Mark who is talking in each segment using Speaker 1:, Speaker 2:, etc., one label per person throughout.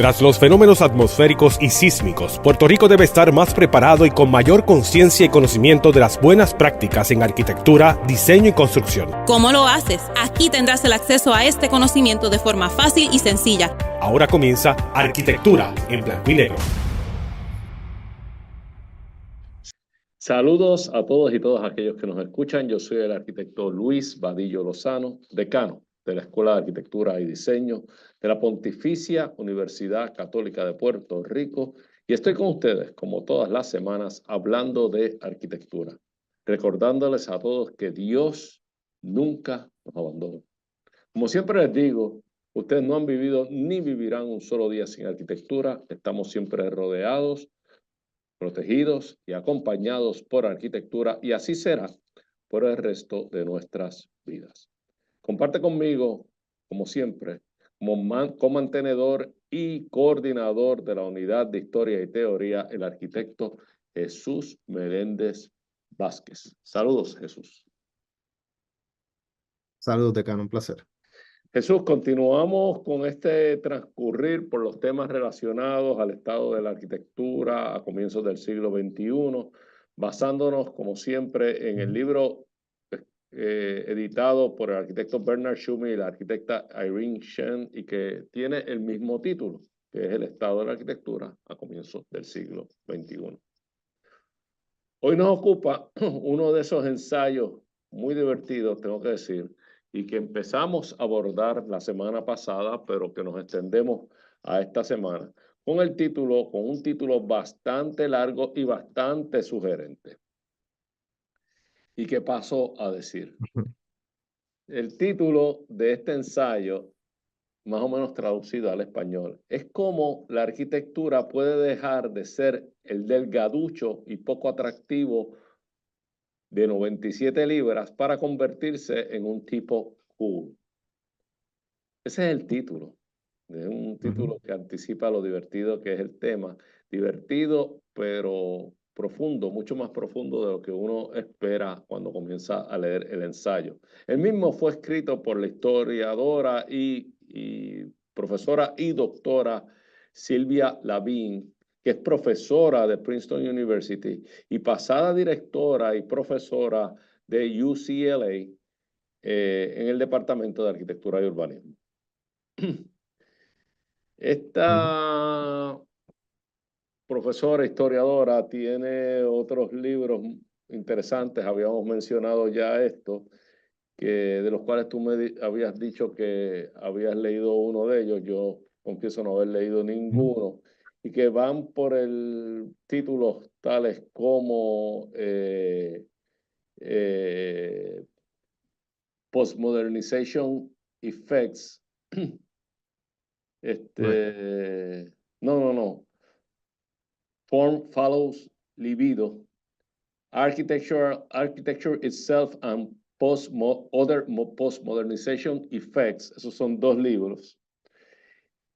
Speaker 1: Tras los fenómenos atmosféricos y sísmicos, Puerto Rico debe estar más preparado y con mayor conciencia y conocimiento de las buenas prácticas en arquitectura, diseño y construcción.
Speaker 2: ¿Cómo lo haces? Aquí tendrás el acceso a este conocimiento de forma fácil y sencilla.
Speaker 1: Ahora comienza Arquitectura en Blanco y Negro.
Speaker 3: Saludos a todos y todas aquellos que nos escuchan. Yo soy el arquitecto Luis Vadillo Lozano, decano de la Escuela de Arquitectura y Diseño de la Pontificia Universidad Católica de Puerto Rico, y estoy con ustedes, como todas las semanas, hablando de arquitectura, recordándoles a todos que Dios nunca nos abandona. Como siempre les digo, ustedes no han vivido ni vivirán un solo día sin arquitectura. Estamos siempre rodeados, protegidos y acompañados por arquitectura, y así será por el resto de nuestras vidas. Comparte conmigo, como siempre, como comantenedor y coordinador de la Unidad de Historia y Teoría, el arquitecto Jesús Meléndez Vázquez. Saludos, Jesús.
Speaker 4: Saludos, decano, un placer.
Speaker 3: Jesús, continuamos con este transcurrir por los temas relacionados al estado de la arquitectura a comienzos del siglo XXI, basándonos, como siempre, en el libro editado por el arquitecto Bernard Tschumi y la arquitecta Irene Shen, y que tiene el mismo título, que es el estado de la arquitectura a comienzos del siglo XXI. Hoy nos ocupa uno de esos ensayos muy divertidos, tengo que decir, y que empezamos a abordar la semana pasada, pero que nos extendemos a esta semana, con un título bastante largo y bastante sugerente. ¿Y qué pasó a decir? El título de este ensayo, más o menos traducido al español, es cómo la arquitectura puede dejar de ser el delgaducho y poco atractivo de 97 libras para convertirse en un tipo cool. Ese es el título. Es un título que anticipa lo divertido que es el tema. Divertido, pero profundo, mucho más profundo de lo que uno espera cuando comienza a leer el ensayo. El mismo fue escrito por la historiadora y profesora y doctora Sylvia Lavin, que es profesora de Princeton University y pasada directora y profesora de UCLA en el Departamento de Arquitectura y Urbanismo. Esta profesora historiadora tiene otros libros interesantes, habíamos mencionado ya esto, de los cuales tú me habías dicho que habías leído uno de ellos. Yo confieso no haber leído ninguno, y que van por el títulos tales como Postmodernization Effects. No. Form follows libido. Architecture itself and other postmodernization effects. Esos son dos libros.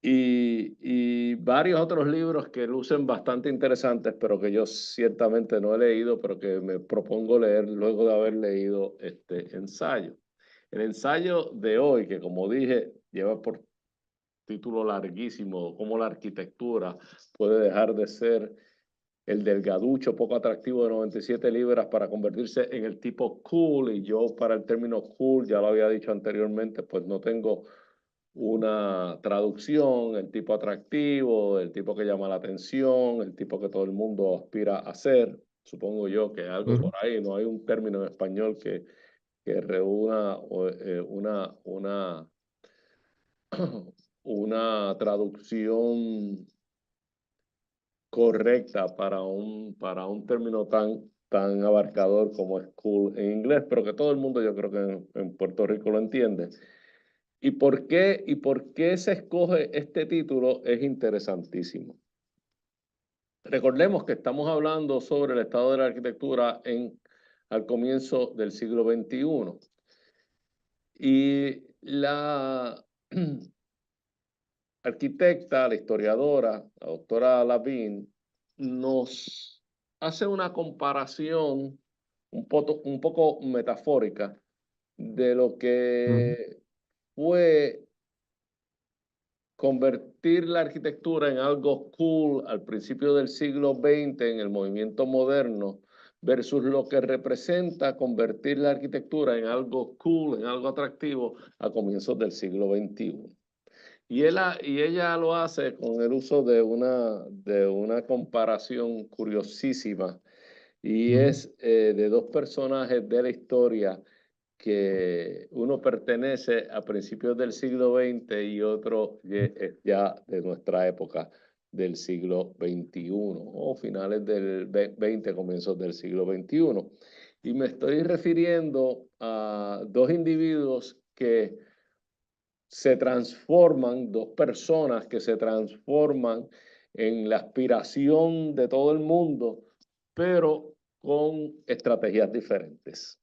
Speaker 3: Y varios otros libros que lucen bastante interesantes, pero que yo ciertamente no he leído, pero que me propongo leer luego de haber leído este ensayo. El ensayo de hoy, que como dije, lleva por título larguísimo, cómo la arquitectura puede dejar de ser el delgaducho poco atractivo de 97 libras para convertirse en el tipo cool. Y yo, para el término cool, ya lo había dicho anteriormente, pues no tengo una traducción. El tipo atractivo, el tipo que llama la atención, el tipo que todo el mundo aspira a ser. Supongo yo que algo por ahí, no hay un término en español que reúna una traducción correcta para un término tan abarcador como es cool en inglés, pero que todo el mundo, yo creo que en Puerto Rico lo entiende. ¿Y por qué se escoge este título? Es interesantísimo. Recordemos que estamos hablando sobre el estado de la arquitectura al comienzo del siglo XXI. Y la arquitecta, la historiadora, la doctora Lavin, nos hace una comparación un poco metafórica de lo que fue convertir la arquitectura en algo cool al principio del siglo XX en el movimiento moderno versus lo que representa convertir la arquitectura en algo cool, en algo atractivo a comienzos del siglo XXI. Y ella lo hace con el uso de una comparación curiosísima y
Speaker 4: Ujú,
Speaker 3: es de dos personajes de la historia que uno pertenece a principios del siglo XX y otro es ya de nuestra época del siglo XXI o finales del XX, comienzos del siglo XXI. Y me estoy refiriendo a dos individuos que se transforman, dos personas que se transforman en la aspiración de todo el mundo, pero con estrategias diferentes.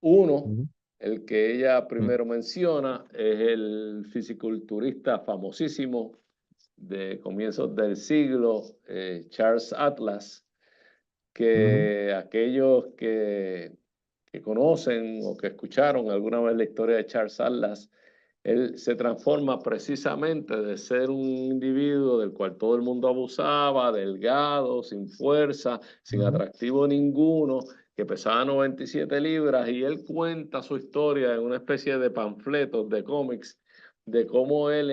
Speaker 3: Uno,
Speaker 4: ujú,
Speaker 3: el que ella
Speaker 4: ujú,
Speaker 3: primero menciona, es el fisiculturista famosísimo de comienzos del siglo, Charles Atlas,
Speaker 4: ujú,
Speaker 3: que aquellos que conocen o que escucharon alguna vez la historia de Charles Atlas, él se transforma precisamente de ser un individuo del cual todo el mundo abusaba, delgado, sin fuerza, sin
Speaker 4: ujú,
Speaker 3: atractivo ninguno, que pesaba 97 libras, y él cuenta su historia en una especie de panfletos, de cómics, de cómo él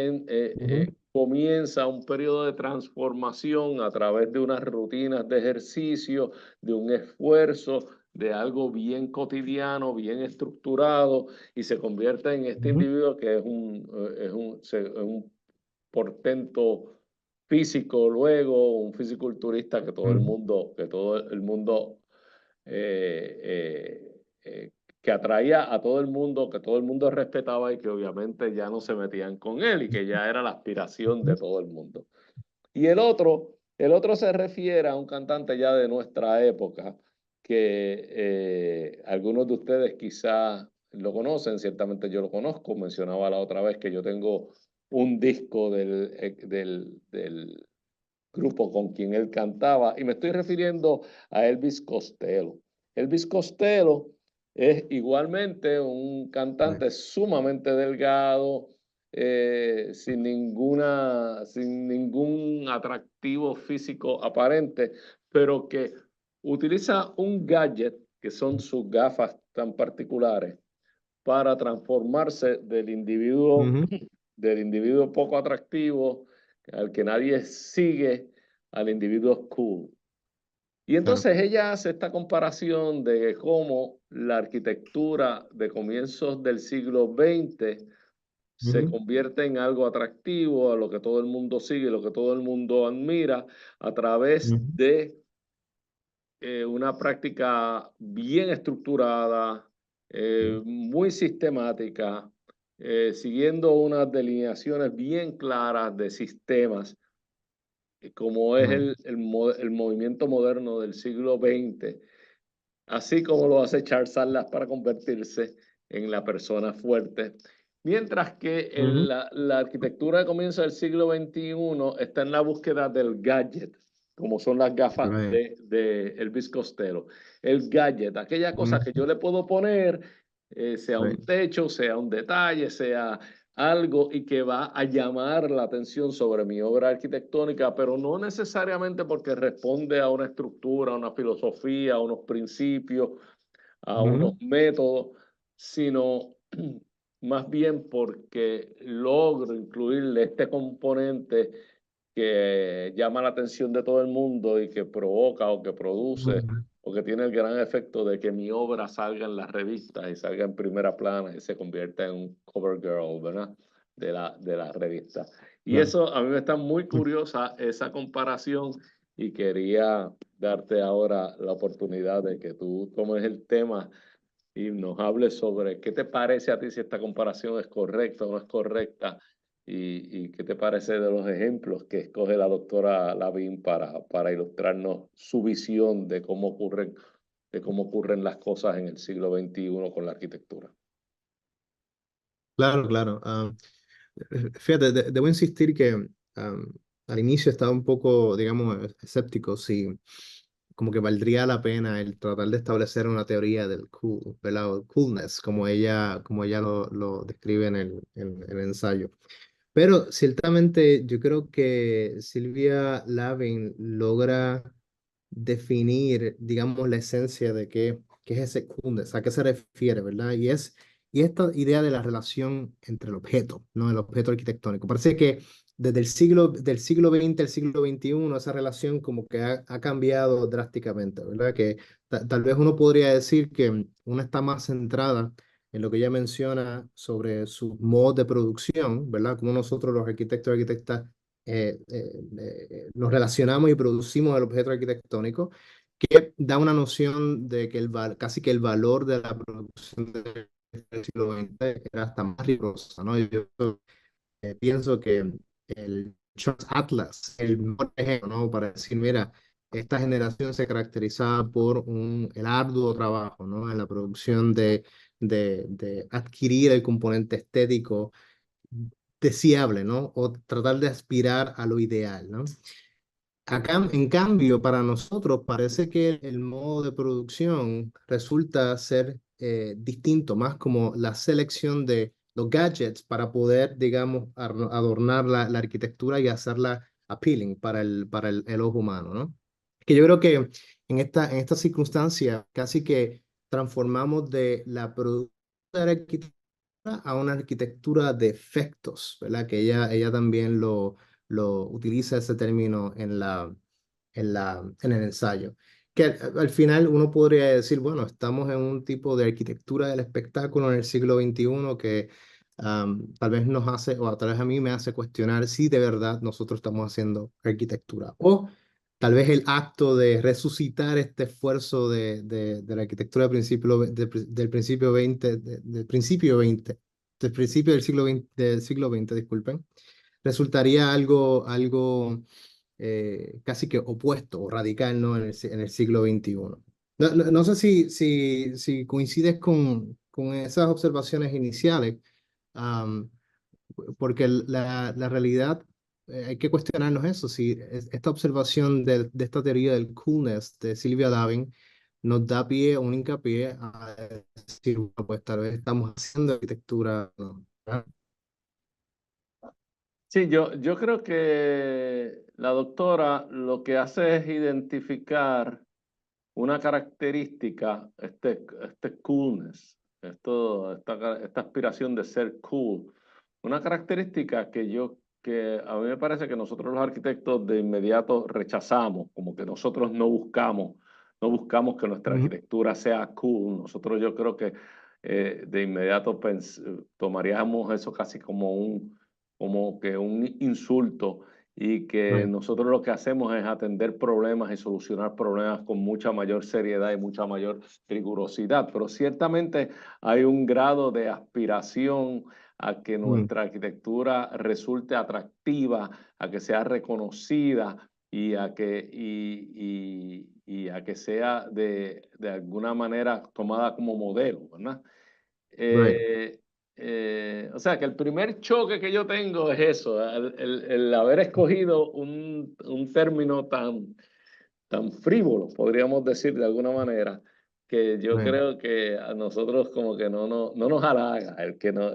Speaker 4: ujú,
Speaker 3: comienza un periodo de transformación a través de unas rutinas de ejercicio, de un esfuerzo, de algo bien cotidiano, bien estructurado, y se convierte en este
Speaker 4: ujú,
Speaker 3: individuo que es un portento físico luego, un fisiculturista
Speaker 4: ujú,
Speaker 3: que todo el mundo eh, que atraía a todo el mundo, que todo el mundo respetaba y que obviamente ya no se metían con él y que ya era la aspiración de
Speaker 4: ujú,
Speaker 3: todo el mundo. Y el otro se refiere a un cantante ya de nuestra época, que algunos de ustedes quizás lo conocen, ciertamente yo lo conozco, mencionaba la otra vez que yo tengo un disco del grupo con quien él cantaba, y me estoy refiriendo a Elvis Costello. Elvis Costello es igualmente un
Speaker 4: sí,
Speaker 3: cantante sumamente delgado, sin ningún atractivo físico aparente, pero que utiliza un gadget que son sus gafas tan particulares para transformarse
Speaker 4: ujú,
Speaker 3: del individuo poco atractivo, al que nadie sigue, al individuo cool. Y
Speaker 4: claro,
Speaker 3: entonces ella hace esta comparación de cómo la arquitectura de comienzos del siglo XX se
Speaker 4: ujú,
Speaker 3: convierte en algo atractivo, a lo que todo el mundo sigue, lo que todo el mundo admira, a través
Speaker 4: ujú,
Speaker 3: de una práctica bien estructurada,
Speaker 4: sí,
Speaker 3: muy sistemática, siguiendo unas delineaciones bien claras de sistemas, como es
Speaker 4: ujú,
Speaker 3: el movimiento moderno del siglo XX, así como lo hace Charles Atlas para convertirse en la persona fuerte. Mientras que
Speaker 4: ujú,
Speaker 3: la arquitectura de comienzo del siglo XXI está en la búsqueda del gadget, como son las gafas
Speaker 4: right,
Speaker 3: de Elvis Costello. El gadget, aquella cosa que
Speaker 4: ujú,
Speaker 3: yo le puedo poner, sea
Speaker 4: right,
Speaker 3: un techo, sea un detalle, sea algo y que va a llamar la atención sobre mi obra arquitectónica, pero no necesariamente porque responde a una estructura, a una filosofía, a unos principios, a unos
Speaker 4: ujú,
Speaker 3: métodos, sino más bien porque logro incluirle este componente que llama la atención de todo el mundo y que provoca o que produce
Speaker 4: ujú,
Speaker 3: o que tiene el gran efecto de que mi obra salga en las revistas y salga en primera plana y se convierta en un cover girl, ¿verdad? De la revista. Y
Speaker 4: claro,
Speaker 3: eso a mí me está muy curiosa esa comparación y quería darte ahora la oportunidad de que tú tomes el tema y nos hables sobre qué te parece a ti si esta comparación es correcta o no es correcta y qué te parece de los ejemplos que escoge la doctora Lavín para ilustrarnos su visión de cómo ocurren las cosas en el siglo XXI con la arquitectura.
Speaker 4: claro, claro. Fíjate, debo insistir que al inicio estaba un poco, digamos, escéptico si como que valdría la pena el tratar de establecer una teoría del cool, ¿verdad? O coolness, como ella lo describe en el ensayo. Pero ciertamente yo creo que Sylvia Lavin logra definir, digamos, la esencia de qué es ese kundes, a qué se refiere, ¿verdad? Y esta idea de la relación entre el objeto, ¿no? El objeto arquitectónico. Parece que desde del siglo XX al siglo XXI, esa relación como que ha cambiado drásticamente, ¿verdad? Que tal vez uno podría decir que una está más centrada en lo que ella menciona sobre sus modos de producción, ¿verdad? Como nosotros los arquitectos y arquitectas nos relacionamos y producimos el objeto arquitectónico, que da una noción de que casi que el valor de la producción del siglo XX era hasta más rigurosa, ¿no? Yo pienso que el Charles Atlas, el mejor ejemplo, ¿no? Para decir, mira, esta generación se caracterizaba por el arduo trabajo, ¿no? En la producción de adquirir el componente estético deseable, ¿no? O tratar de aspirar a lo ideal, ¿no? Acá, en cambio, para nosotros parece que el modo de producción resulta ser distinto, más como la selección de los gadgets para poder, digamos, adornar la arquitectura y hacerla appealing el ojo humano, ¿no? Que yo creo que en esta circunstancia casi que transformamos de la producción de la arquitectura a una arquitectura de efectos, ¿verdad? Que ella también lo utiliza ese término en el ensayo. Que al final uno podría decir, bueno, estamos en un tipo de arquitectura del espectáculo en el siglo XXI que tal vez nos hace, o tal vez a mí me hace cuestionar si de verdad nosotros estamos haciendo arquitectura. O tal vez el acto de resucitar este esfuerzo de la arquitectura del principio 20, del principio 20, del principio del siglo XX, disculpen, resultaría algo casi que opuesto o radical, ¿no? En el siglo XXI. No sé si coincides con esas observaciones iniciales, am, porque la realidad, hay que cuestionarnos eso, si esta observación de esta teoría del coolness de Sylvia Davin nos da pie, un hincapié a decir, bueno, pues tal vez estamos haciendo arquitectura, ¿no?
Speaker 3: Sí, yo creo que la doctora lo que hace es identificar una característica, este coolness, esta aspiración de ser cool, una característica que a mí me parece que nosotros los arquitectos de inmediato rechazamos, como que nosotros no buscamos que nuestra
Speaker 4: Ujú.
Speaker 3: arquitectura sea cool. Nosotros yo creo que de inmediato tomaríamos eso casi como que un insulto y que
Speaker 4: Right.
Speaker 3: nosotros lo que hacemos es atender problemas y solucionar problemas con mucha mayor seriedad y mucha mayor rigurosidad. Pero ciertamente hay un grado de aspiración a que
Speaker 4: Mm,
Speaker 3: nuestra arquitectura resulte atractiva, a que sea reconocida y a que sea de alguna manera tomada como modelo, ¿verdad?
Speaker 4: right.
Speaker 3: Eh, o sea, que el primer choque que yo tengo es eso, el haber escogido un término tan frívolo, podríamos decir de alguna manera, que yo
Speaker 4: Right.
Speaker 3: creo que a nosotros como que no nos halaga el que nos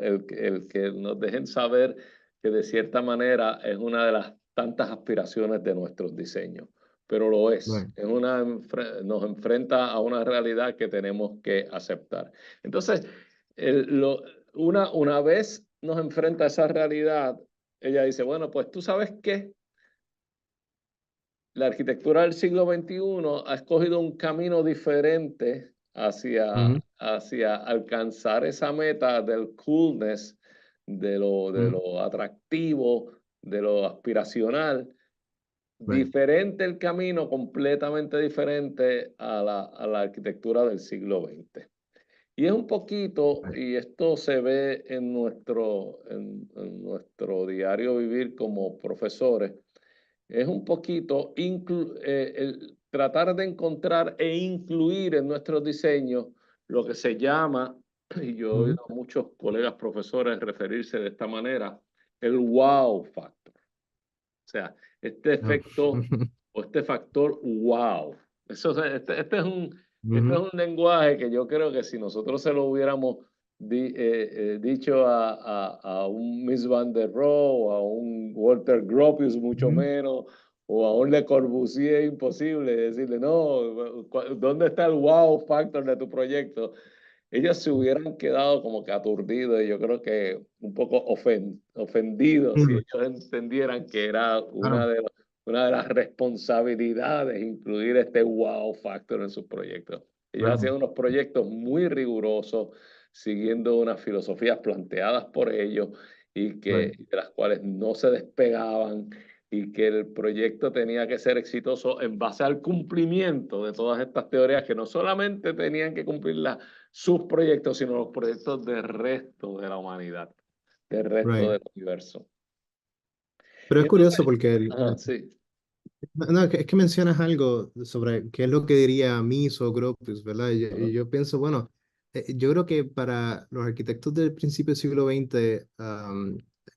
Speaker 3: dejen saber que de cierta manera es una de las tantas aspiraciones de nuestros diseños, pero lo es,
Speaker 4: Right.
Speaker 3: nos enfrenta a una realidad que tenemos que aceptar. Entonces, una vez nos enfrenta a esa realidad, ella dice, bueno, pues tú sabes qué, la arquitectura del siglo XXI ha escogido un camino diferente
Speaker 4: Ujú,
Speaker 3: hacia alcanzar esa meta del coolness, de
Speaker 4: ujú.
Speaker 3: lo atractivo, de lo aspiracional.
Speaker 4: Right.
Speaker 3: Diferente el camino, completamente diferente a la arquitectura del siglo XX. Y es un poquito,
Speaker 4: Right.
Speaker 3: y esto se ve en nuestro diario vivir como profesores, es un poquito el tratar de encontrar e incluir en nuestros diseños lo que se llama, y yo he
Speaker 4: Ujú.
Speaker 3: oído a muchos colegas profesores referirse de esta manera, el wow factor. O sea, este
Speaker 4: Ah.
Speaker 3: efecto o este factor wow. Este es un
Speaker 4: Ujú.
Speaker 3: lenguaje que yo creo que si nosotros se lo hubiéramos dicho a un Mies van der Rohe o a un Walter Gropius mucho
Speaker 4: Ujú.
Speaker 3: menos, o a un Le Corbusier imposible decirle, no, ¿dónde está el wow factor de tu proyecto? Ellos se hubieran quedado como que aturdidos y yo creo que un poco ofendidos si
Speaker 4: Mm,
Speaker 3: ellos entendieran que era
Speaker 4: claro,
Speaker 3: una de las responsabilidades incluir este wow factor en sus proyectos. Ellos
Speaker 4: claro,
Speaker 3: hacían unos proyectos muy rigurosos, siguiendo unas filosofías planteadas por ellos y
Speaker 4: right,
Speaker 3: de las cuales no se despegaban y que el proyecto tenía que ser exitoso en base al cumplimiento de todas estas teorías que no solamente tenían que cumplirlas sus proyectos, sino los proyectos del resto de la humanidad, del resto
Speaker 4: right.
Speaker 3: del universo.
Speaker 4: Pero
Speaker 3: Y
Speaker 4: es
Speaker 3: entonces,
Speaker 4: curioso porque
Speaker 3: sí.
Speaker 4: no, es que mencionas algo sobre qué es lo que diría Mies o Gropius, ¿verdad?
Speaker 3: Ajá.
Speaker 4: Y yo pienso, bueno, yo creo que para los arquitectos del principio del siglo XX,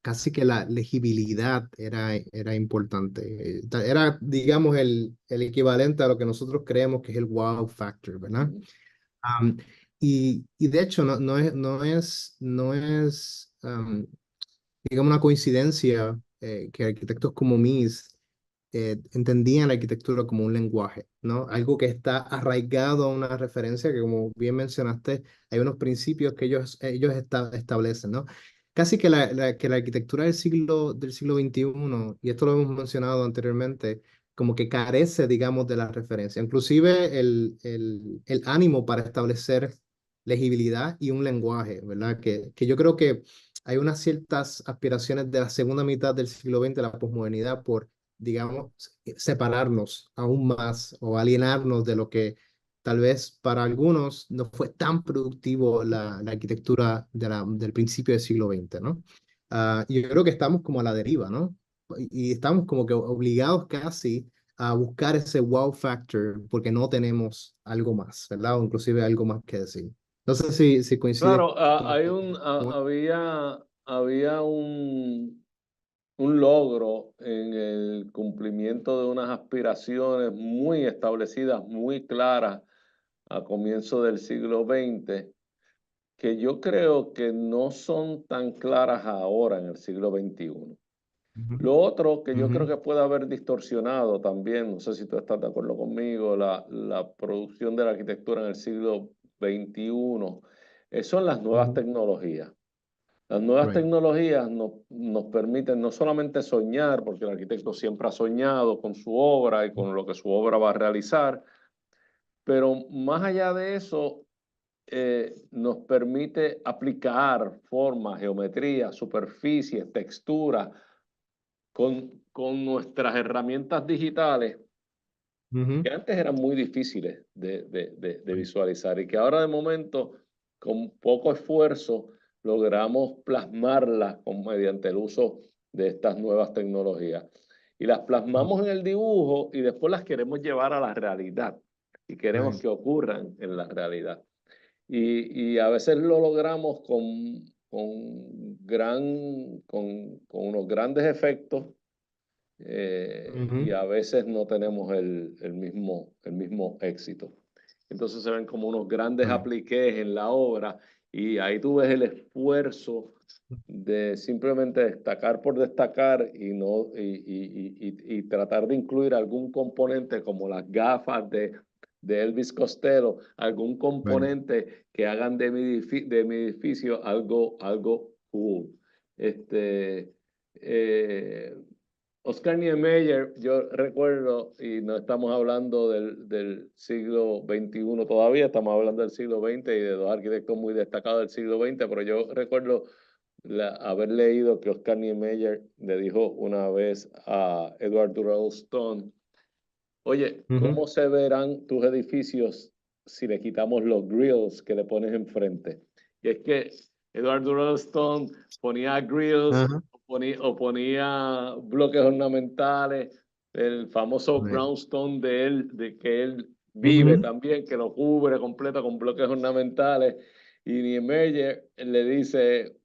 Speaker 4: casi que la legibilidad era importante. Era, digamos, el equivalente a lo que nosotros creemos que es el wow factor, ¿verdad?
Speaker 3: Ujú.
Speaker 4: Am, y de hecho, no es, digamos, una coincidencia que arquitectos como Mies entendían la arquitectura como un lenguaje, ¿no? Algo que está arraigado a una referencia que, como bien mencionaste, hay unos principios que ellos establecen, ¿no? Casi que que la arquitectura del siglo XXI, y esto lo hemos mencionado anteriormente, como que carece, digamos, de la referencia. Inclusive el ánimo para establecer legibilidad y un lenguaje, ¿verdad? Que yo creo que hay unas ciertas aspiraciones de la segunda mitad del siglo XX, la posmodernidad, por, digamos, separarnos aún más o alienarnos de lo que tal vez para algunos no fue tan productivo la arquitectura del principio del siglo XX, ¿no? Y yo creo que estamos como a la deriva, ¿no? Y estamos como que obligados casi a buscar ese wow factor porque no tenemos algo más, ¿verdad? O inclusive algo más que decir. No sé si coincides
Speaker 3: Claro,
Speaker 4: con...
Speaker 3: había un logro en el cumplimiento de unas aspiraciones muy establecidas, muy claras a comienzo del siglo XX, que yo creo que no son tan claras ahora en el siglo XXI.
Speaker 4: Ujú,
Speaker 3: Lo otro que yo
Speaker 4: ujú,
Speaker 3: creo que puede haber distorsionado también, no sé si tú estás de acuerdo conmigo, la producción de la arquitectura en el siglo XXI, son las nuevas
Speaker 4: ujú,
Speaker 3: tecnologías. Las nuevas
Speaker 4: right,
Speaker 3: tecnologías nos permiten no solamente soñar, porque el arquitecto siempre ha soñado con su obra y con lo que su obra va a realizar, pero más allá de eso, nos permite aplicar formas, geometría, superficies, texturas con nuestras herramientas digitales
Speaker 4: ujú,
Speaker 3: que antes eran muy difíciles de visualizar y que ahora de momento, con poco esfuerzo, logramos plasmarlas mediante el uso de estas nuevas tecnologías. Y las plasmamos en el dibujo y después las queremos llevar a la realidad y queremos
Speaker 4: right,
Speaker 3: que ocurran en la realidad. Y a veces lo logramos con unos grandes efectos y
Speaker 4: ujú,
Speaker 3: a veces no tenemos el mismo éxito. Entonces se ven como unos grandes
Speaker 4: right,
Speaker 3: apliques en la obra y ahí tú ves el esfuerzo de simplemente destacar por destacar y, no, y tratar de incluir algún componente como las gafas de Elvis Costello, algún
Speaker 4: right,
Speaker 3: componente que hagan de mi edificio algo cool. Este, eh, Oscar Niemeyer, yo recuerdo, y no estamos hablando del siglo XXI todavía, estamos hablando del siglo XX y de dos arquitectos muy destacados del siglo XX, pero yo recuerdo haber leído que Oscar Niemeyer le dijo una vez a Edward Durell Stone, oye,
Speaker 4: ujú,
Speaker 3: ¿cómo se verán tus edificios si le quitamos los grills que le pones enfrente? Y es que Edward Durell Stone ponía grills
Speaker 4: ajá,
Speaker 3: o ponía bloques ornamentales, el famoso
Speaker 4: right,
Speaker 3: brownstone de él, de que él vive
Speaker 4: ujú,
Speaker 3: también, que lo cubre completo con bloques ornamentales. Y Niemeyer le dice,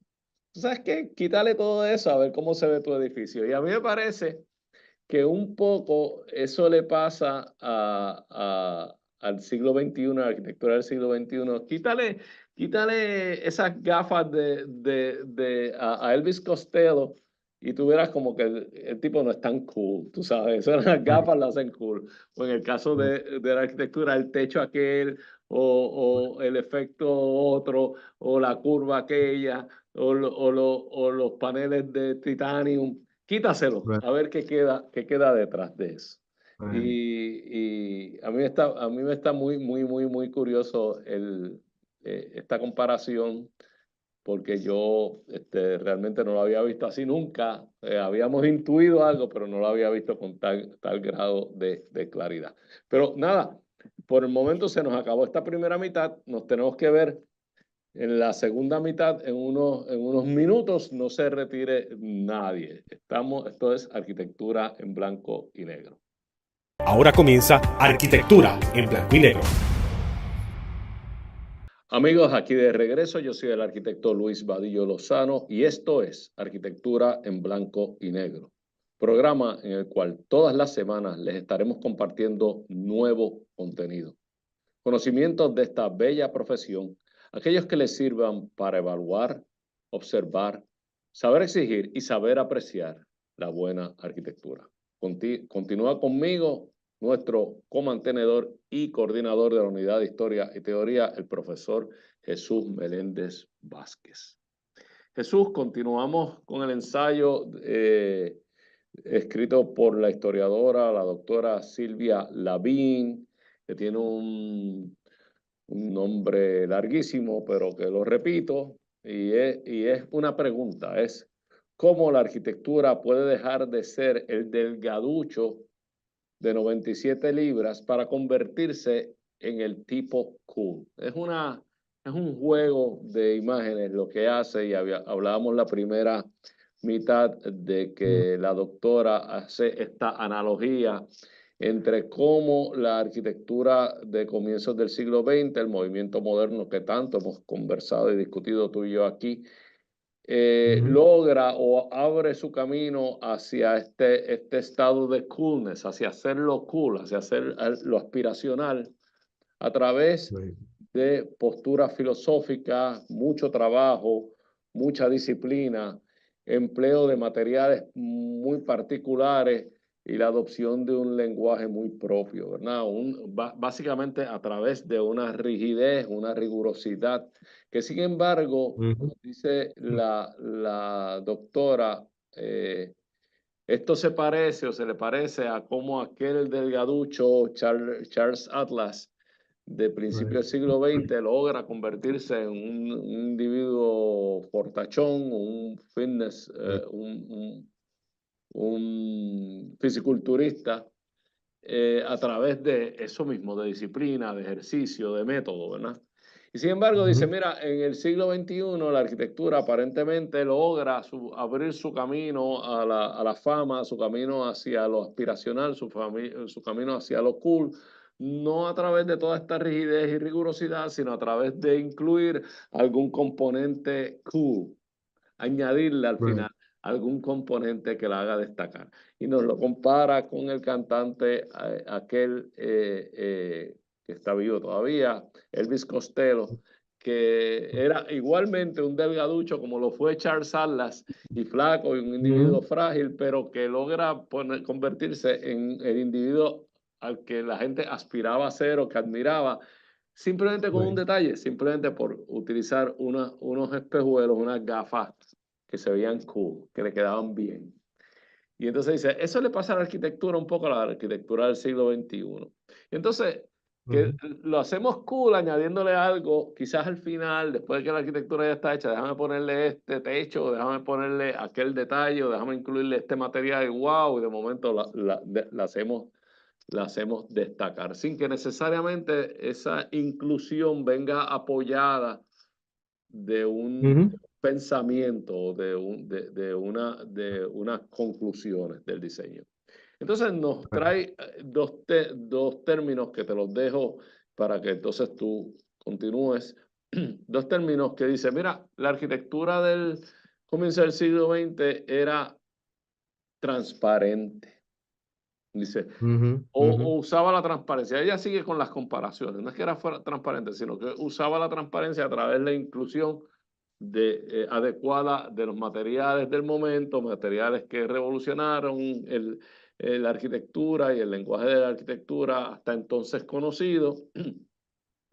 Speaker 3: ¿tú sabes qué? Quítale todo eso a ver cómo se ve tu edificio. Y a mí me parece que un poco eso le pasa al siglo XXI, a la arquitectura del siglo XXI. quítale esas gafas a Elvis Costello y tú verás como que el tipo no es tan cool, tú sabes, esas las gafas las hacen cool. O en el caso de la arquitectura, el techo aquel, o el efecto otro, o la curva aquella, o los paneles de titanium. Quítaselo,
Speaker 4: Right,
Speaker 3: a ver qué queda detrás de eso.
Speaker 4: right.
Speaker 3: Y a mí me está muy curioso esta comparación, porque yo realmente no lo había visto así nunca. Habíamos intuido algo, pero no lo había visto con tal grado de claridad. Pero nada, por el momento se nos acabó esta primera mitad. Nos tenemos que ver en la segunda mitad en unos minutos. No se retire nadie. Esto es Arquitectura en Blanco y Negro.
Speaker 1: Ahora comienza Arquitectura en Blanco y Negro.
Speaker 3: Amigos, aquí de regreso, yo soy el arquitecto Luis Vadillo Lozano y esto es Arquitectura en Blanco y Negro, programa en el cual todas las semanas les estaremos compartiendo nuevo contenido, conocimientos de esta bella profesión, aquellos que les sirvan para evaluar, observar, saber exigir y saber apreciar la buena arquitectura. Continúa conmigo nuestro comantenedor y coordinador de la Unidad de Historia y Teoría, el profesor Jesús Meléndez Vázquez. Jesús, continuamos con el ensayo escrito por la historiadora, la doctora Silvia Lavín, que tiene un nombre larguísimo, pero que lo repito, y es una pregunta, es ¿cómo la arquitectura puede dejar de ser el delgaducho de 97 libras para convertirse en el tipo cool? Es un juego de imágenes lo que hace, y hablábamos la primera mitad de que la doctora hace esta analogía entre cómo la arquitectura de comienzos del siglo XX, el movimiento moderno que tanto hemos conversado y discutido tú y yo aquí, logra o abre su camino hacia este estado de coolness, hacia hacerlo cool, hacia hacer lo aspiracional, a través
Speaker 4: Right.
Speaker 3: de posturas filosóficas, mucho trabajo, mucha disciplina, empleo de materiales muy particulares y la adopción de un lenguaje muy propio, ¿verdad? Básicamente a través de una rigidez, una rigurosidad, que sin embargo, como dice la doctora, esto se parece o se le parece a cómo aquel delgaducho Charles Atlas de principio
Speaker 4: Right.
Speaker 3: del siglo XX logra convertirse en un individuo fortachón, un fitness, un fisiculturista, a través de eso mismo, de disciplina, de ejercicio, de método, ¿verdad? Y sin embargo, dice, mira, en el siglo XXI la arquitectura aparentemente logra abrir su camino a la fama, su camino hacia lo aspiracional, su camino hacia lo cool, no a través de toda esta rigidez y rigurosidad, sino a través de incluir algún componente cool, añadirle al
Speaker 4: Right.
Speaker 3: final algún componente que la haga destacar. Y nos lo compara con el cantante aquel que está vivo todavía, Elvis Costello, que era igualmente un delgaducho como lo fue Charles Atlas, y flaco y un individuo frágil, pero que logra convertirse en el individuo al que la gente aspiraba a ser o que admiraba, simplemente con un
Speaker 4: Right.
Speaker 3: detalle, simplemente por utilizar unos espejuelos, unas gafas que se veían cool, que le quedaban bien. Y entonces dice, eso le pasa a la arquitectura un poco, a la arquitectura del siglo XXI. Y entonces, que lo hacemos cool añadiéndole algo, quizás al final, después de que la arquitectura ya está hecha, déjame ponerle este techo, déjame ponerle aquel detalle, o déjame incluirle este material, wow, y de momento la hacemos destacar, sin que necesariamente esa inclusión venga apoyada de un pensamiento, de unas conclusiones del diseño. Entonces nos trae dos términos que te los dejo para que entonces tú continúes. Dos términos que dice, mira, la arquitectura del comienzo del siglo XX era transparente. Dice,
Speaker 4: Ujú,
Speaker 3: o usaba la transparencia. Ella sigue con las comparaciones. No es que era fuera transparente, sino que usaba la transparencia a través de la inclusión adecuada de los materiales del momento, materiales que revolucionaron la arquitectura y el lenguaje de la arquitectura hasta entonces conocido.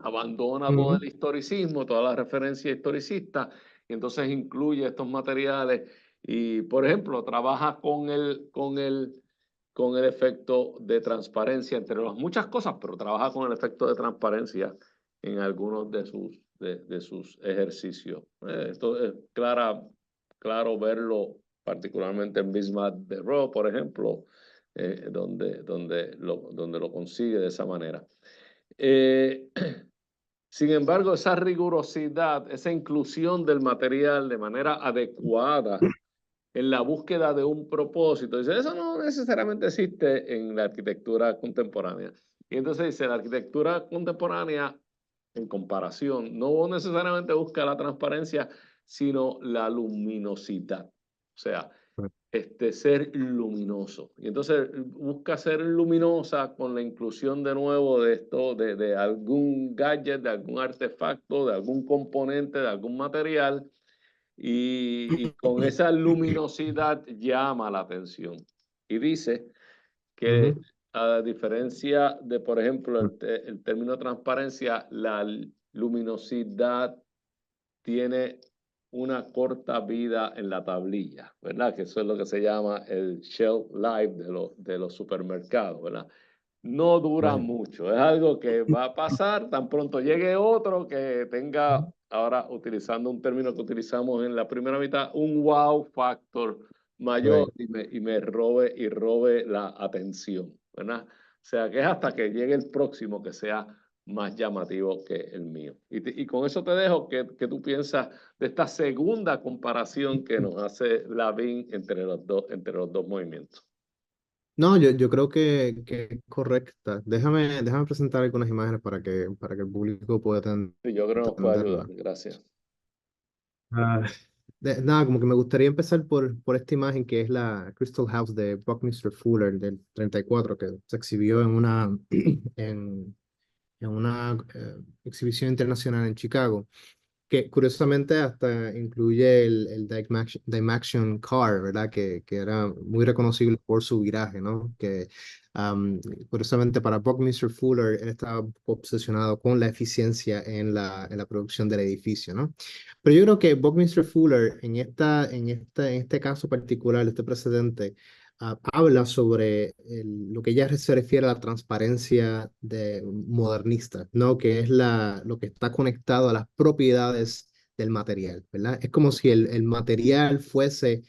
Speaker 3: Abandona todo el
Speaker 4: ujú,
Speaker 3: historicismo, toda la referencia historicista, y entonces incluye estos materiales y, por ejemplo, trabaja con el efecto de transparencia, entre las muchas cosas, pero trabaja con el efecto de transparencia en algunos de sus ejercicios. Esto es claro verlo, particularmente en Bismarck de Roh, por ejemplo, donde lo consigue de esa manera. Eh, Sin embargo, esa rigurosidad, esa inclusión del material de manera adecuada en la búsqueda de un propósito, dice, eso no necesariamente existe en la arquitectura contemporánea. Y entonces dice, la arquitectura contemporánea, en comparación, no necesariamente busca la transparencia, sino la luminosidad. O sea, ser luminoso. Y entonces busca ser luminosa con la inclusión de nuevo de esto, de algún gadget, de algún artefacto, de algún componente, de algún material, y con esa luminosidad llama la atención. Y dice que
Speaker 4: ujú.
Speaker 3: a diferencia de, por ejemplo, el término transparencia, la luminosidad tiene una corta vida en la tablilla, ¿verdad? Que eso es lo que se llama el shelf life de los supermercados, ¿verdad? No dura
Speaker 4: Right.
Speaker 3: mucho, es algo que va a pasar tan pronto llegue otro que tenga, ahora utilizando un término que utilizamos en la primera mitad, un wow factor mayor
Speaker 4: Right.
Speaker 3: y me robe la atención, ¿verdad? O sea, que es hasta que llegue el próximo que sea más llamativo que el mío. Y con eso te dejo que tú piensas de esta segunda comparación que nos hace Lavín entre los dos movimientos.
Speaker 4: No, yo creo que es correcta. Déjame presentar algunas imágenes para que el público pueda
Speaker 3: Y yo creo que nos puede ayudar.
Speaker 4: entenderla.
Speaker 3: Gracias.
Speaker 4: Ah, nada, como que me gustaría empezar por esta imagen que es la Crystal House de Buckminster Fuller del 34, que se exhibió en, en una exhibición internacional en Chicago, que curiosamente hasta incluye el Dymaxion Car, ¿verdad? Que era muy reconocible por su viraje, ¿no? Que am, curiosamente para Buckminster Fuller, él estaba obsesionado con la eficiencia en la producción del edificio, ¿no? Pero yo creo que Buckminster Fuller, en este caso particular, este precedente, habla sobre lo que ella se refiere a la transparencia modernista, ¿no? Que es lo que está conectado a las propiedades del material, ¿verdad? Es como si el material fuese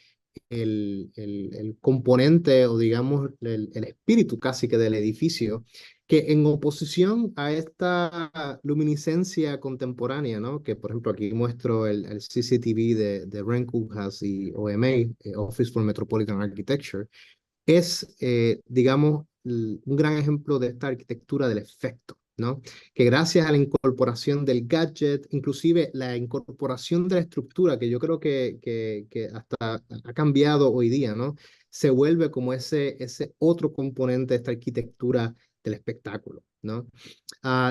Speaker 4: el componente o digamos el espíritu casi que del edificio, que en oposición a esta luminiscencia contemporánea, ¿no? Que por ejemplo aquí muestro el CCTV de Rem Koolhaas y OMA, Office for Metropolitan Architecture, es, digamos, un gran ejemplo de esta arquitectura del efecto, ¿no? Que gracias a la incorporación del gadget, inclusive la incorporación de la estructura, que yo creo que hasta ha cambiado hoy día, ¿no? Se vuelve como ese otro componente de esta arquitectura del espectáculo, ¿no?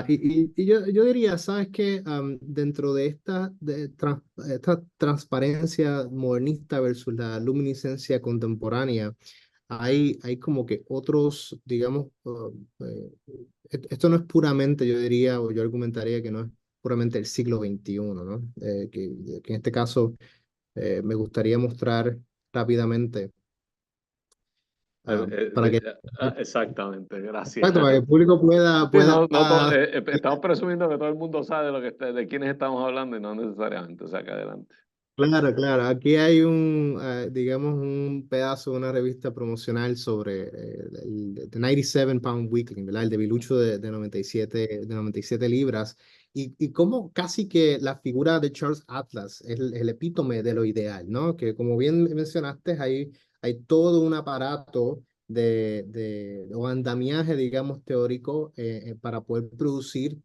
Speaker 4: Y yo diría, ¿sabes qué? Dentro de esta transparencia modernista versus la luminiscencia contemporánea, hay como que otros, digamos, esto no es puramente, yo diría, o yo argumentaría que no es puramente el siglo XXI, ¿no? Que en este caso me gustaría mostrar rápidamente para que,
Speaker 3: Exactamente, gracias.
Speaker 4: exacto, para que el público
Speaker 3: Sí,
Speaker 4: pueda
Speaker 3: estamos presumiendo que todo el mundo sabe de quiénes estamos hablando y no necesariamente, o sea, que adelante.
Speaker 4: claro, claro. Aquí hay digamos, un pedazo de una revista promocional sobre el The 97 Pound Weekly, ¿verdad? El debilucho de 97 libras. Y cómo casi que la figura de Charles Atlas es el epítome de lo ideal, ¿no? Que como bien mencionaste, hay todo un aparato o andamiaje, digamos, teórico para poder producir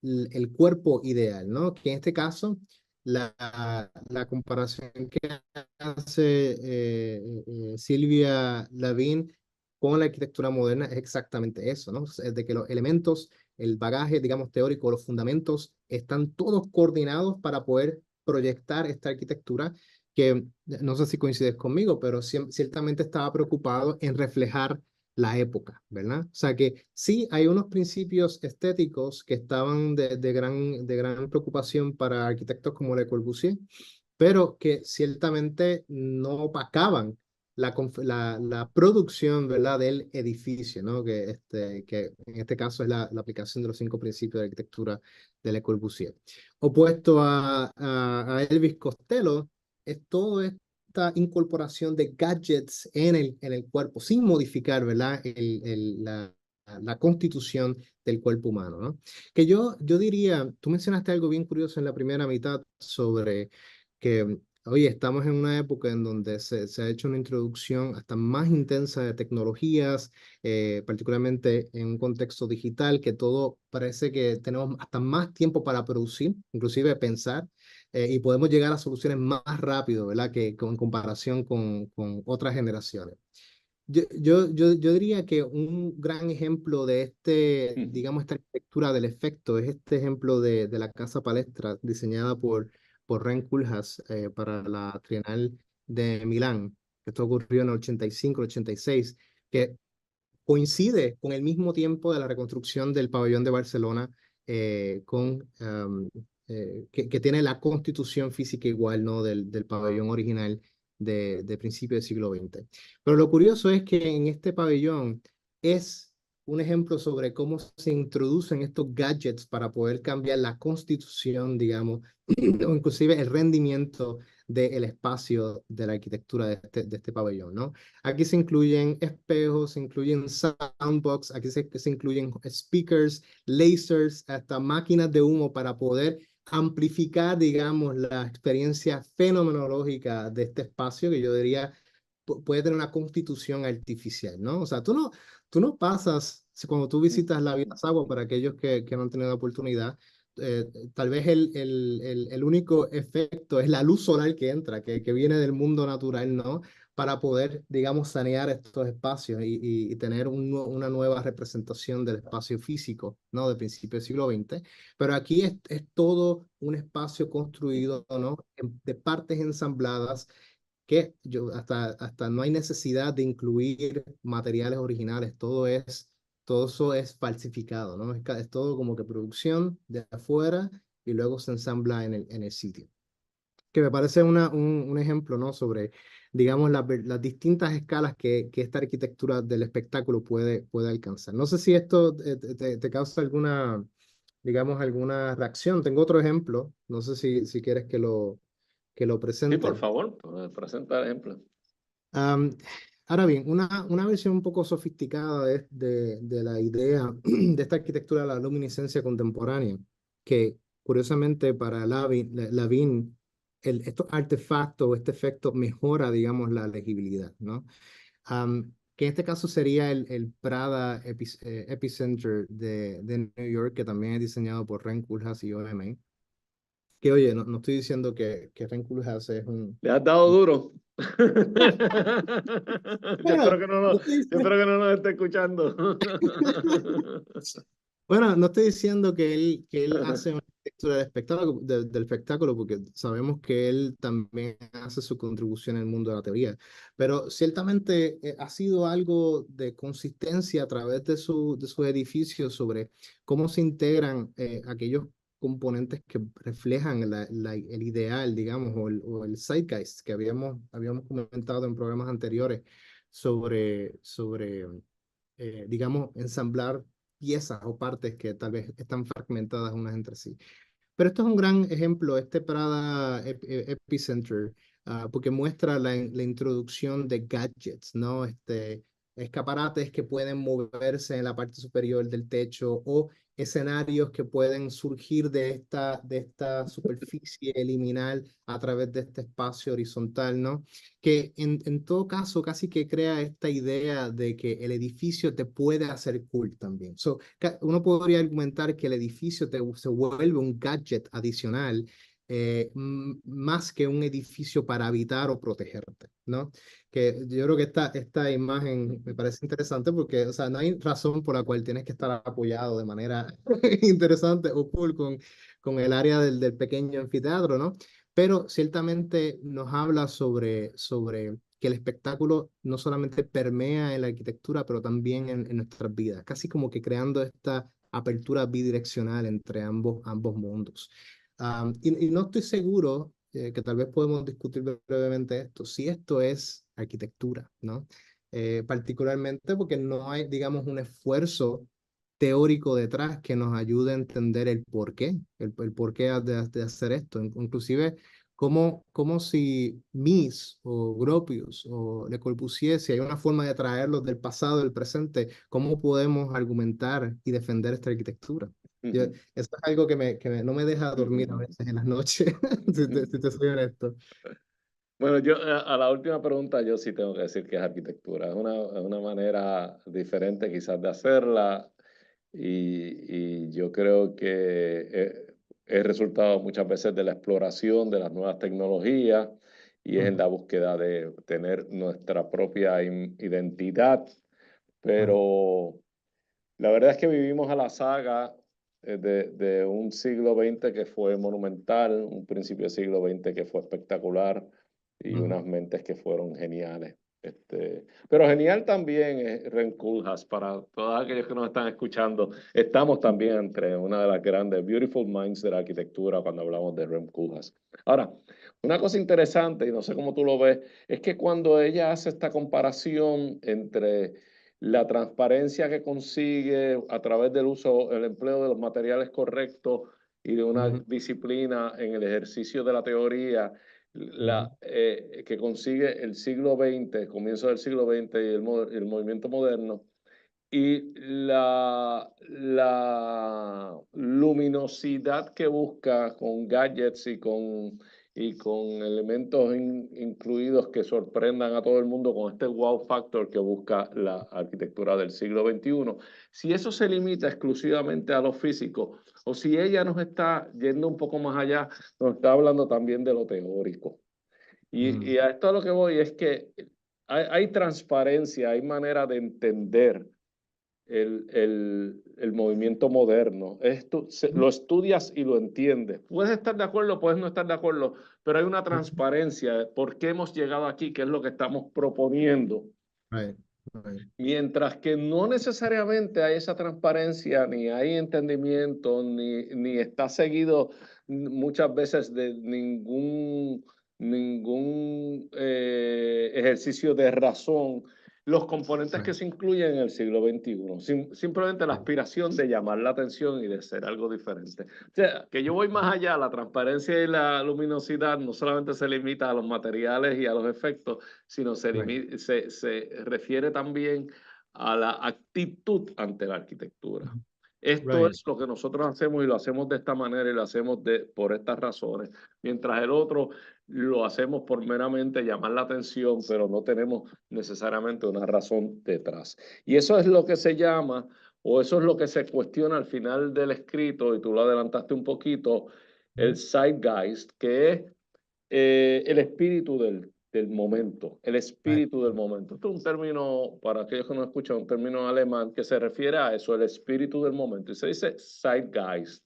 Speaker 4: el cuerpo ideal, ¿no? Que en este caso, la comparación que hace Silvia Lavín con la arquitectura moderna es exactamente eso, ¿no? Es de que los elementos, el bagaje, digamos, teórico, los fundamentos están todos coordinados para poder proyectar esta arquitectura que, no sé si coincides conmigo, pero ciertamente estaba preocupado en reflejar la época, ¿verdad? O sea que sí hay unos principios estéticos que estaban de gran preocupación para arquitectos como Le Corbusier, pero que ciertamente no opacaban la producción, ¿verdad?, del edificio, ¿no? Que en este caso es la aplicación de los 5 principios de arquitectura de Le Corbusier. Opuesto a Elvis Costello, es toda esta incorporación de gadgets en el cuerpo, sin modificar, ¿verdad?, la constitución del cuerpo humano, ¿no? Que yo diría, tú mencionaste algo bien curioso en la primera mitad sobre que, oye, estamos en una época en donde se ha hecho una introducción hasta más intensa de tecnologías, particularmente en un contexto digital, que todo parece que tenemos hasta más tiempo para producir, inclusive pensar, y podemos llegar a soluciones más rápido, ¿verdad? Que en comparación con otras generaciones. Yo diría que un gran ejemplo de digamos, esta arquitectura del efecto es este ejemplo de la Casa Palestra diseñada por Ren Koolhaas para la Trienal de Milán. Esto ocurrió en el 85, 86, que coincide con el mismo tiempo de la reconstrucción del pabellón de Barcelona, que tiene la constitución física igual, ¿no?, del pabellón original de principio del siglo XX. Pero lo curioso es que en este pabellón es un ejemplo sobre cómo se introducen estos gadgets para poder cambiar la constitución, digamos, o inclusive el rendimiento del espacio de la arquitectura de este pabellón, ¿no? Aquí se incluyen espejos, se incluyen soundbox, aquí se incluyen speakers, lasers, hasta máquinas de humo para poder amplificar, digamos, la experiencia fenomenológica de este espacio, que yo diría puede tener una constitución artificial, ¿no? O sea, tú no pasas, cuando tú visitas la Villa Sagua, para aquellos que no han tenido la oportunidad, tal vez el único efecto es la luz solar que entra, que viene del mundo natural, ¿no? Para poder, digamos, sanear estos espacios y tener una nueva representación del espacio físico, ¿no? De principio del siglo XX. Pero aquí es todo un espacio construido, ¿no? De partes ensambladas que hasta no hay necesidad de incluir materiales originales, todo eso es falsificado, ¿no? Es todo como que producción de afuera y luego se ensambla en el sitio. Que me parece un ejemplo, ¿no?, sobre, digamos, las distintas escalas que esta arquitectura del espectáculo puede alcanzar. No sé si esto te causa digamos, alguna reacción. Tengo otro ejemplo, no sé si quieres que lo
Speaker 3: Sí,
Speaker 4: presente.
Speaker 3: por favor, presenta el ejemplo.
Speaker 4: Am, Ahora bien, una versión un poco sofisticada de la idea de esta arquitectura de la luminiscencia contemporánea, que curiosamente para Lavin estos artefactos, este efecto mejora, digamos, la legibilidad, ¿no? Que en este caso sería el Prada Epicenter de New York, que también es diseñado por Ren Koolhaas y OMA. Que oye, no estoy diciendo que Ren Koolhaas es un...
Speaker 3: ¿Le has dado duro?
Speaker 4: Bueno, no estoy
Speaker 3: Yo
Speaker 4: diciendo...
Speaker 3: espero que no nos esté escuchando.
Speaker 4: Bueno, no estoy diciendo que él hace una arquitectura del espectáculo, porque sabemos que él también hace su contribución en el mundo de la teoría, pero ciertamente ha sido algo de consistencia a través de sus edificios sobre cómo se integran aquellos componentes que reflejan el ideal, digamos, o el zeitgeist que habíamos comentado en programas anteriores sobre digamos, ensamblar piezas o partes que tal vez están fragmentadas unas entre sí. Pero esto es un gran ejemplo, este Prada Epicenter, porque muestra la introducción de gadgets, ¿no? Escaparates que pueden moverse en la parte superior del techo o escenarios que pueden surgir de esta superficie liminal a través de este espacio horizontal, ¿no? Que en todo caso casi que crea esta idea de que el edificio te puede hacer cool también. Uno podría argumentar que el edificio se vuelve un gadget adicional más que un edificio para habitar o protegerte, ¿no? Que yo creo que esta imagen me parece interesante porque, o sea, no hay razón por la cual tienes que estar apoyado de manera interesante o cool con el área del pequeño anfiteatro, ¿no? Pero ciertamente nos habla sobre que el espectáculo no solamente permea en la arquitectura, pero también en nuestras vidas, casi como que creando esta apertura bidireccional entre ambos mundos. Y no estoy seguro, que tal vez podemos discutir brevemente esto, si esto es arquitectura, ¿no? Particularmente porque no hay, digamos, un esfuerzo teórico detrás que nos ayude a entender el porqué, el porqué de hacer esto. Inclusive, como si Mies o Gropius o Le Corbusier, si hay una forma de traerlos del pasado al presente, ¿cómo podemos argumentar y defender esta arquitectura? Eso es algo que no me deja dormir a veces en las noches, si te soy honesto.
Speaker 3: Bueno, yo a la última pregunta yo sí tengo que decir que es arquitectura. Es una manera diferente quizás de hacerla y yo creo que es resultado muchas veces de la exploración de las nuevas tecnologías y es en la búsqueda de tener nuestra propia identidad, pero la verdad es que vivimos a la saga de un siglo XX que fue monumental, un principio del siglo XX que fue espectacular y unas mentes que fueron geniales. Pero genial también es Rem Koolhaas, para todos aquellos que nos están escuchando. Estamos también entre una de las grandes Beautiful Minds de la arquitectura cuando hablamos de Rem Koolhaas. Ahora, una cosa interesante, y no sé cómo tú lo ves, es que cuando ella hace esta comparación entre la transparencia que consigue a través del uso, el empleo de los materiales correctos y de una disciplina en el ejercicio de la teoría, que consigue el siglo XX, comienzo del siglo XX y el movimiento moderno, y la luminosidad que busca con gadgets y con elementos incluidos que sorprendan a todo el mundo con este wow factor que busca la arquitectura del siglo XXI. Si eso se limita exclusivamente a lo físico, o si ella nos está yendo un poco más allá, nos está hablando también de lo teórico. Y a esto a lo que voy es que hay transparencia, hay manera de entender el movimiento moderno. Lo estudias y lo entiendes. Puedes estar de acuerdo, puedes no estar de acuerdo, pero hay una transparencia de por qué hemos llegado aquí, qué es lo que estamos proponiendo.
Speaker 4: Right, right.
Speaker 3: Mientras que no necesariamente hay esa transparencia, ni hay entendimiento, ni está seguido muchas veces de ningún ejercicio de razón, los componentes que
Speaker 4: Right.
Speaker 3: se incluyen en el siglo XXI. Simplemente la aspiración de llamar la atención y de ser algo diferente. O sea, que yo voy más allá, la transparencia y la luminosidad no solamente se limita a los materiales y a los efectos, sino se refiere también a la actitud ante la arquitectura. Esto
Speaker 4: Right.
Speaker 3: es lo que nosotros hacemos y lo hacemos de esta manera y lo hacemos por estas razones, mientras el otro lo hacemos por meramente llamar la atención, pero no tenemos necesariamente una razón detrás. Y eso es lo que se llama, o eso es lo que se cuestiona al final del escrito, y tú lo adelantaste un poquito, el zeitgeist, que es el espíritu del momento, el
Speaker 4: Right.
Speaker 3: espíritu del momento. Esto es un término, para aquellos que no escuchan, un término alemán que se refiere a eso, el espíritu del momento. Y se dice zeitgeist.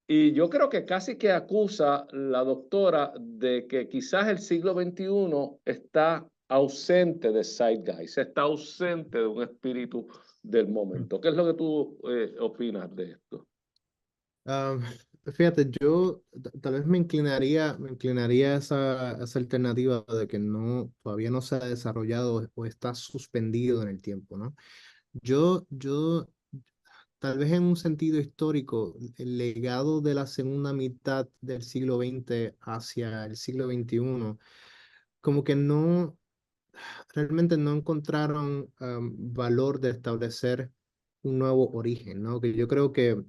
Speaker 3: Y yo creo que casi que acusa la doctora de que quizás el siglo XXI está ausente de zeitgeist, está ausente de un espíritu del momento. ¿Qué es lo que tú opinas de esto?
Speaker 4: Fíjate, yo tal vez me inclinaría a esa alternativa de que todavía no se ha desarrollado o está suspendido en el tiempo, ¿no? Yo tal vez en un sentido histórico, el legado de la segunda mitad del siglo XX hacia el siglo XXI, como que realmente no encontraron valor de establecer un nuevo origen, ¿no? Que yo creo que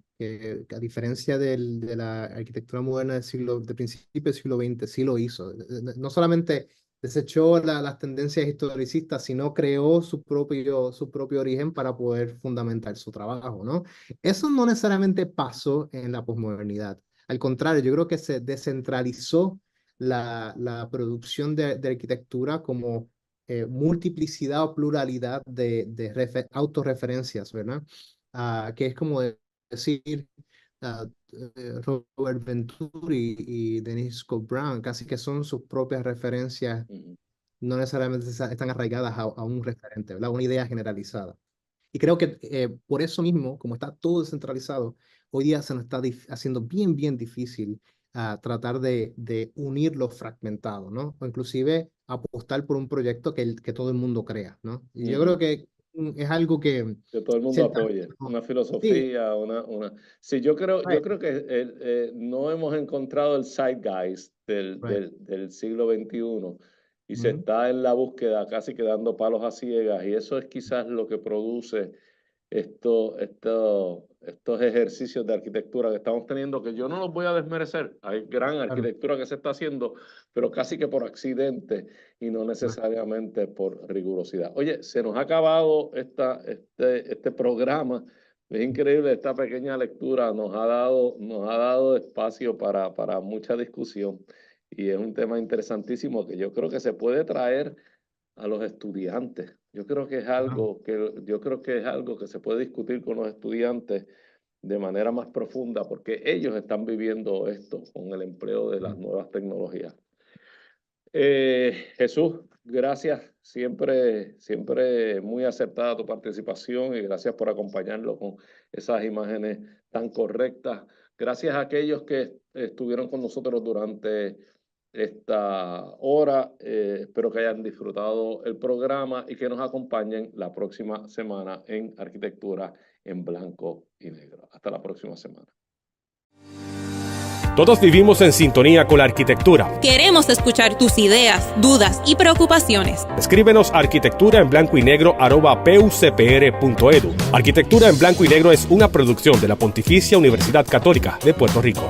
Speaker 4: a diferencia de la arquitectura moderna de principio del siglo XX, sí lo hizo. No solamente desechó las tendencias historicistas, sino creó su propio origen para poder fundamentar su trabajo, ¿no? Eso no necesariamente pasó en la posmodernidad. Al contrario, yo creo que se descentralizó la producción de arquitectura como multiplicidad o pluralidad de autorreferencias, ¿verdad? Que es como decir Robert Venturi y Denise Scott Brown, casi que son sus propias referencias, no necesariamente están arraigadas a un referente, ¿verdad? Una idea generalizada. Y creo que por eso mismo, como está todo descentralizado, hoy día se nos está haciendo bien difícil tratar de unir los fragmentados, ¿no? O inclusive apostar por un proyecto que todo el mundo crea, ¿no? Y yo creo que es algo que
Speaker 3: todo el mundo apoye, una filosofía, Sí, yo creo que no hemos encontrado el zeitgeist del siglo XXI y se está en la búsqueda casi que dando palos a ciegas, y eso es quizás lo que produce estos ejercicios de arquitectura que estamos teniendo, que yo no los voy a desmerecer. Hay gran arquitectura que se está haciendo, pero casi que por accidente y no necesariamente por rigurosidad. Oye, se nos ha acabado este programa. Es increíble, esta pequeña lectura nos ha dado espacio para mucha discusión, y es un tema interesantísimo que yo creo que se puede traer a los estudiantes. Yo creo que es algo que se puede discutir con los estudiantes de manera más profunda, porque ellos están viviendo esto con el empleo de las nuevas tecnologías. Jesús, gracias. Siempre muy acertada tu participación, y gracias por acompañarlo con esas imágenes tan correctas. Gracias a aquellos que estuvieron con nosotros durante esta hora. Espero que hayan disfrutado el programa y que nos acompañen la próxima semana en Arquitectura en Blanco y Negro. Hasta la próxima semana.
Speaker 1: Todos vivimos en sintonía con la arquitectura.
Speaker 2: Queremos escuchar tus ideas, dudas y preocupaciones.
Speaker 1: Escríbenos a arquitecturaenblancoynegro@pucpr.edu. Arquitectura en Blanco y Negro es una producción de la Pontificia Universidad Católica de Puerto Rico.